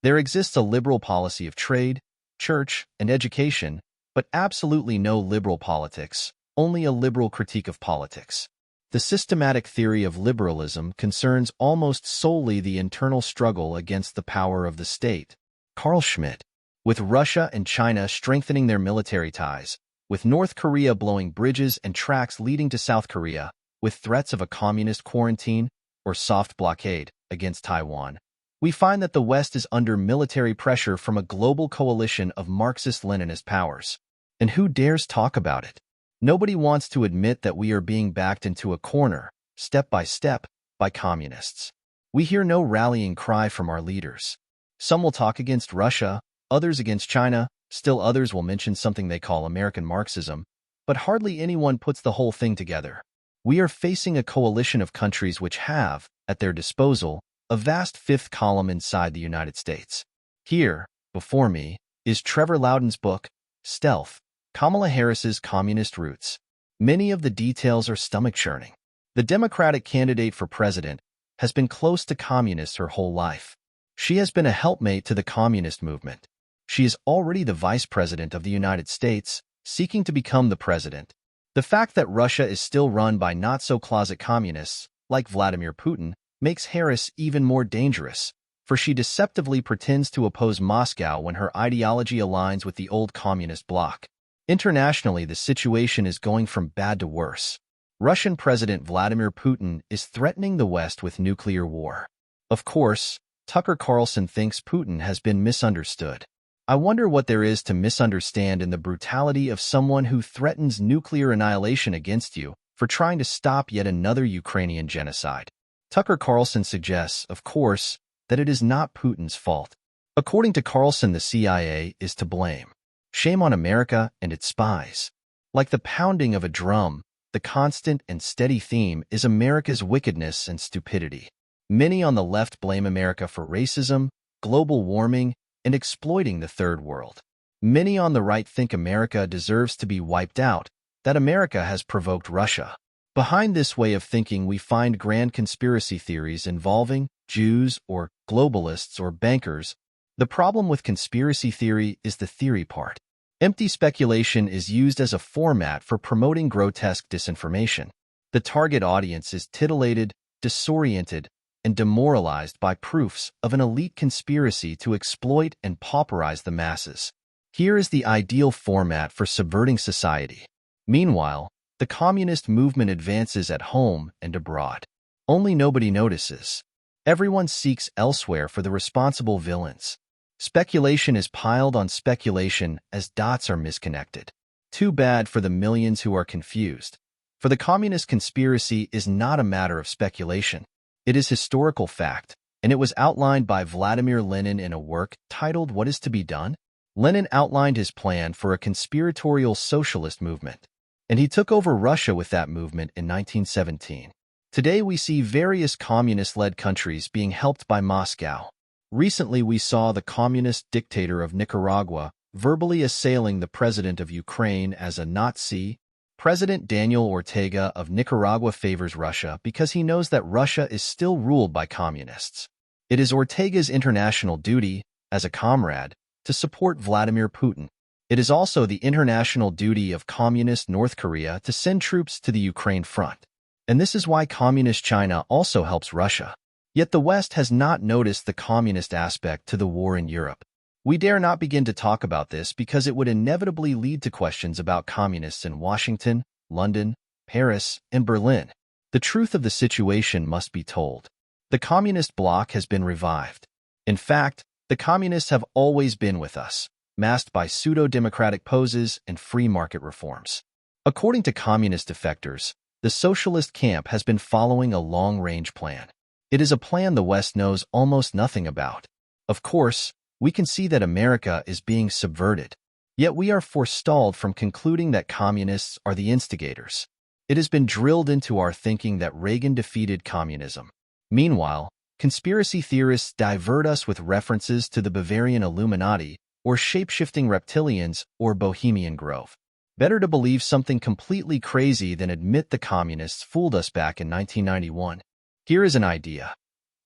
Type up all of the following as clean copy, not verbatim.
There exists a liberal policy of trade, church, and education, but absolutely no liberal politics, only a liberal critique of politics. The systematic theory of liberalism concerns almost solely the internal struggle against the power of the state. Carl Schmitt. With Russia and China strengthening their military ties, with North Korea blowing bridges and tracks leading to South Korea, with threats of a communist quarantine or soft blockade against Taiwan, we find that the West is under military pressure from a global coalition of Marxist-Leninist powers. And who dares talk about it? Nobody wants to admit that we are being backed into a corner, step by step, by communists. We hear no rallying cry from our leaders. Some will talk against Russia, others against China, still others will mention something they call American Marxism, but hardly anyone puts the whole thing together. We are facing a coalition of countries which have, at their disposal, a vast fifth column inside the United States. Here, before me, is Trevor Loudon's book, Stealth: Kamala Harris's Communist Roots. Many of the details are stomach-churning. The Democratic candidate for president has been close to communists her whole life. She has been a helpmate to the communist movement. She is already the vice president of the United States, seeking to become the president. The fact that Russia is still run by not-so-closet communists, like Vladimir Putin, makes Harris even more dangerous, for she deceptively pretends to oppose Moscow when her ideology aligns with the old communist bloc. Internationally, the situation is going from bad to worse. Russian President Vladimir Putin is threatening the West with nuclear war. Of course, Tucker Carlson thinks Putin has been misunderstood. I wonder what there is to misunderstand in the brutality of someone who threatens nuclear annihilation against you for trying to stop yet another Ukrainian genocide. Tucker Carlson suggests, of course, that it is not Putin's fault. According to Carlson, the CIA is to blame. Shame on America and its spies. Like the pounding of a drum, the constant and steady theme is America's wickedness and stupidity. Many on the left blame America for racism, global warming, and exploiting the third world. Many on the right think America deserves to be wiped out, that America has provoked Russia. Behind this way of thinking, we find grand conspiracy theories involving Jews or globalists or bankers. The problem with conspiracy theory is the theory part. Empty speculation is used as a format for promoting grotesque disinformation. The target audience is titillated, disoriented, and demoralized by proofs of an elite conspiracy to exploit and pauperize the masses. Here is the ideal format for subverting society. Meanwhile, the communist movement advances at home and abroad. Only nobody notices. Everyone seeks elsewhere for the responsible villains. Speculation is piled on speculation as dots are misconnected. Too bad for the millions who are confused. For the communist conspiracy is not a matter of speculation. It is historical fact, and it was outlined by Vladimir Lenin in a work titled What is to be Done? Lenin outlined his plan for a conspiratorial socialist movement, and he took over Russia with that movement in 1917. Today we see various communist-led countries being helped by Moscow. Recently, we saw the communist dictator of Nicaragua verbally assailing the president of Ukraine as a Nazi. President Daniel Ortega of Nicaragua favors Russia because he knows that Russia is still ruled by communists. It is Ortega's international duty, as a comrade, to support Vladimir Putin. It is also the international duty of communist North Korea to send troops to the Ukraine front. And this is why communist China also helps Russia. Yet the West has not noticed the communist aspect to the war in Europe. We dare not begin to talk about this because it would inevitably lead to questions about communists in Washington, London, Paris, and Berlin. The truth of the situation must be told. The communist bloc has been revived. In fact, the communists have always been with us, masked by pseudo-democratic poses and free market reforms. According to communist defectors, the socialist camp has been following a long-range plan. It is a plan the West knows almost nothing about. Of course, we can see that America is being subverted. Yet we are forestalled from concluding that communists are the instigators. It has been drilled into our thinking that Reagan defeated communism. Meanwhile, conspiracy theorists divert us with references to the Bavarian Illuminati or shape-shifting reptilians or Bohemian Grove. Better to believe something completely crazy than admit the communists fooled us back in 1991. Here is an idea.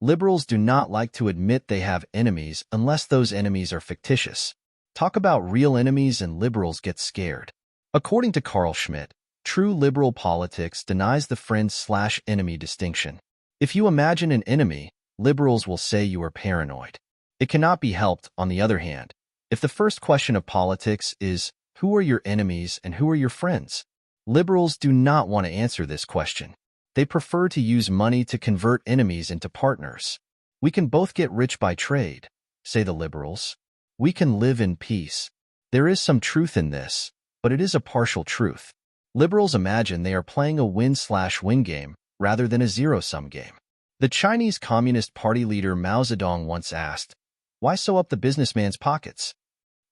Liberals do not like to admit they have enemies unless those enemies are fictitious. Talk about real enemies and liberals get scared. According to Carl Schmitt, true liberal politics denies the friend/enemy distinction. If you imagine an enemy, liberals will say you are paranoid. It cannot be helped, on the other hand, if the first question of politics is, who are your enemies and who are your friends? Liberals do not want to answer this question. They prefer to use money to convert enemies into partners. We can both get rich by trade, say the liberals. We can live in peace. There is some truth in this, but it is a partial truth. Liberals imagine they are playing a win/win game rather than a zero-sum game. The Chinese Communist Party leader Mao Zedong once asked, "Why sew up the businessman's pockets?"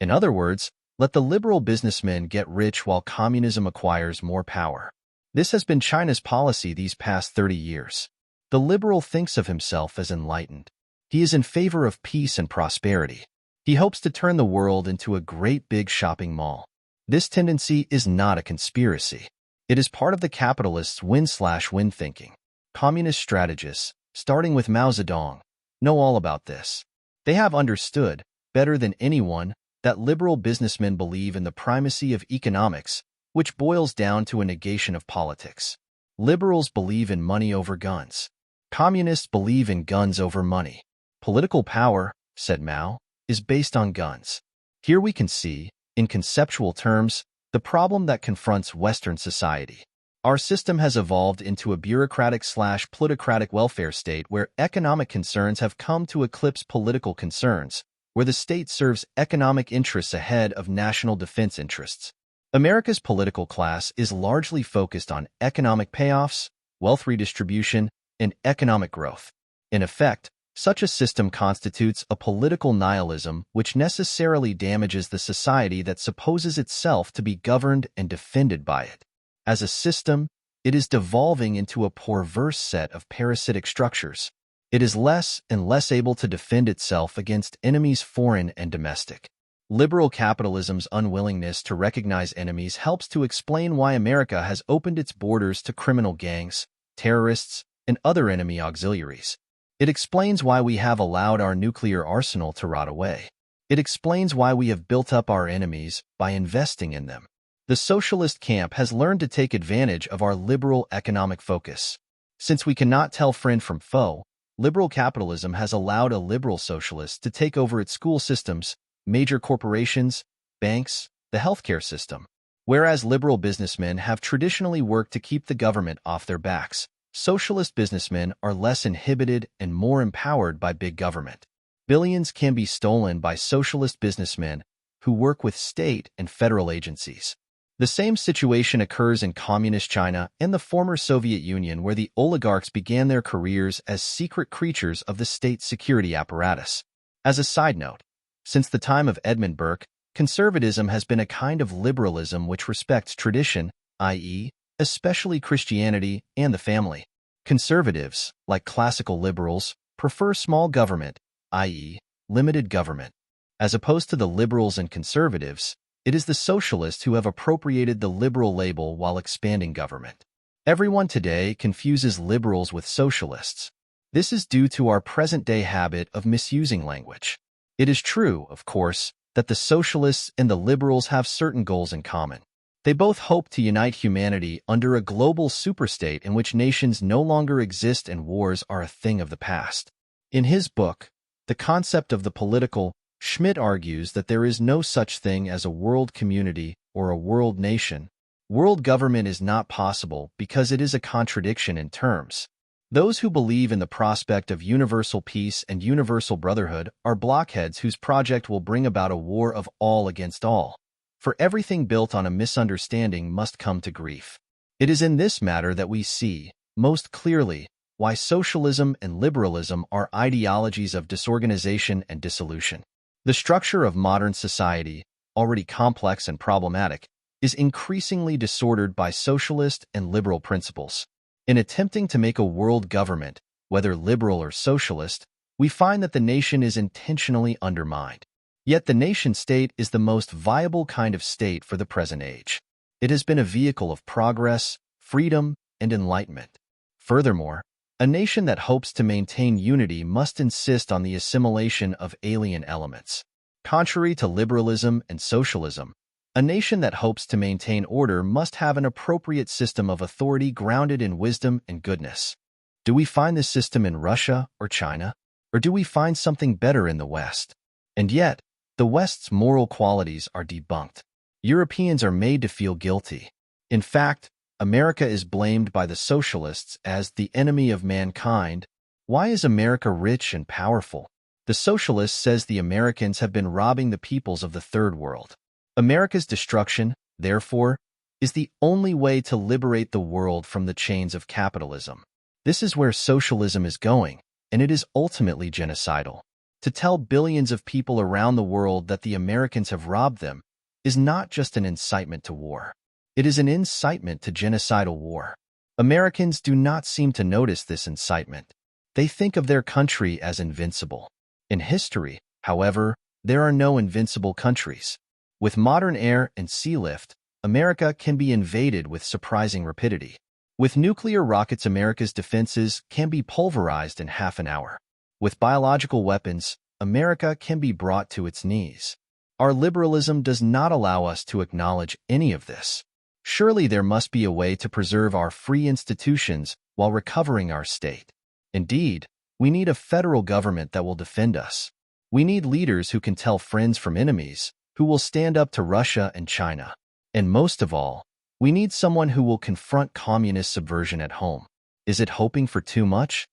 In other words, let the liberal businessmen get rich while communism acquires more power. This has been China's policy these past 30 years. The liberal thinks of himself as enlightened. He is in favor of peace and prosperity. He hopes to turn the world into a great big shopping mall. This tendency is not a conspiracy. It is part of the capitalists' win/win thinking. Communist strategists, starting with Mao Zedong, know all about this. They have understood, better than anyone, that liberal businessmen believe in the primacy of economics, which boils down to a negation of politics. Liberals believe in money over guns. Communists believe in guns over money. Political power, said Mao, is based on guns. Here we can see, in conceptual terms, the problem that confronts Western society. Our system has evolved into a bureaucratic/plutocratic welfare state where economic concerns have come to eclipse political concerns, where the state serves economic interests ahead of national defense interests. America's political class is largely focused on economic payoffs, wealth redistribution, and economic growth. In effect, such a system constitutes a political nihilism which necessarily damages the society that supposes itself to be governed and defended by it. As a system, it is devolving into a perverse set of parasitic structures. It is less and less able to defend itself against enemies foreign and domestic. Liberal capitalism's unwillingness to recognize enemies helps to explain why America has opened its borders to criminal gangs, terrorists, and other enemy auxiliaries. It explains why we have allowed our nuclear arsenal to rot away. It explains why we have built up our enemies by investing in them. The socialist camp has learned to take advantage of our liberal economic focus. Since we cannot tell friend from foe, liberal capitalism has allowed a liberal socialist to take over its school systems, major corporations, banks, the healthcare system. Whereas liberal businessmen have traditionally worked to keep the government off their backs, socialist businessmen are less inhibited and more empowered by big government. Billions can be stolen by socialist businessmen who work with state and federal agencies. The same situation occurs in communist China and the former Soviet Union, where the oligarchs began their careers as secret creatures of the state security apparatus. As a side note, since the time of Edmund Burke, conservatism has been a kind of liberalism which respects tradition, i.e., especially Christianity and the family. Conservatives, like classical liberals, prefer small government, i.e., limited government. As opposed to the liberals and conservatives, it is the socialists who have appropriated the liberal label while expanding government. Everyone today confuses liberals with socialists. This is due to our present-day habit of misusing language. It is true, of course, that the socialists and the liberals have certain goals in common. They both hope to unite humanity under a global superstate in which nations no longer exist and wars are a thing of the past. In his book, The Concept of the Political, Schmitt argues that there is no such thing as a world community or a world nation. World government is not possible because it is a contradiction in terms. Those who believe in the prospect of universal peace and universal brotherhood are blockheads whose project will bring about a war of all against all. For everything built on a misunderstanding must come to grief. It is in this matter that we see, most clearly, why socialism and liberalism are ideologies of disorganization and dissolution. The structure of modern society, already complex and problematic, is increasingly disordered by socialist and liberal principles. In attempting to make a world government, whether liberal or socialist, we find that the nation is intentionally undermined. Yet the nation-state is the most viable kind of state for the present age. It has been a vehicle of progress, freedom, and enlightenment. Furthermore, A nation that hopes to maintain unity must insist on the assimilation of alien elements. Contrary to liberalism and socialism, a nation that hopes to maintain order must have an appropriate system of authority grounded in wisdom and goodness. Do we find this system in Russia or China? Or do we find something better in the West? And yet, the West's moral qualities are debunked. Europeans are made to feel guilty. In fact, America is blamed by the socialists as the enemy of mankind. Why is America rich and powerful? The socialist says the Americans have been robbing the peoples of the Third World. America's destruction, therefore, is the only way to liberate the world from the chains of capitalism. This is where socialism is going, and it is ultimately genocidal. To tell billions of people around the world that the Americans have robbed them is not just an incitement to war. It is an incitement to genocidal war. Americans do not seem to notice this incitement. They think of their country as invincible. In history, however, there are no invincible countries. With modern air and sea lift, America can be invaded with surprising rapidity. With nuclear rockets, America's defenses can be pulverized in half an hour. With biological weapons, America can be brought to its knees. Our liberalism does not allow us to acknowledge any of this. Surely there must be a way to preserve our free institutions while recovering our state. Indeed, we need a federal government that will defend us. We need leaders who can tell friends from enemies, who will stand up to Russia and China. And most of all, we need someone who will confront communist subversion at home. Is it hoping for too much?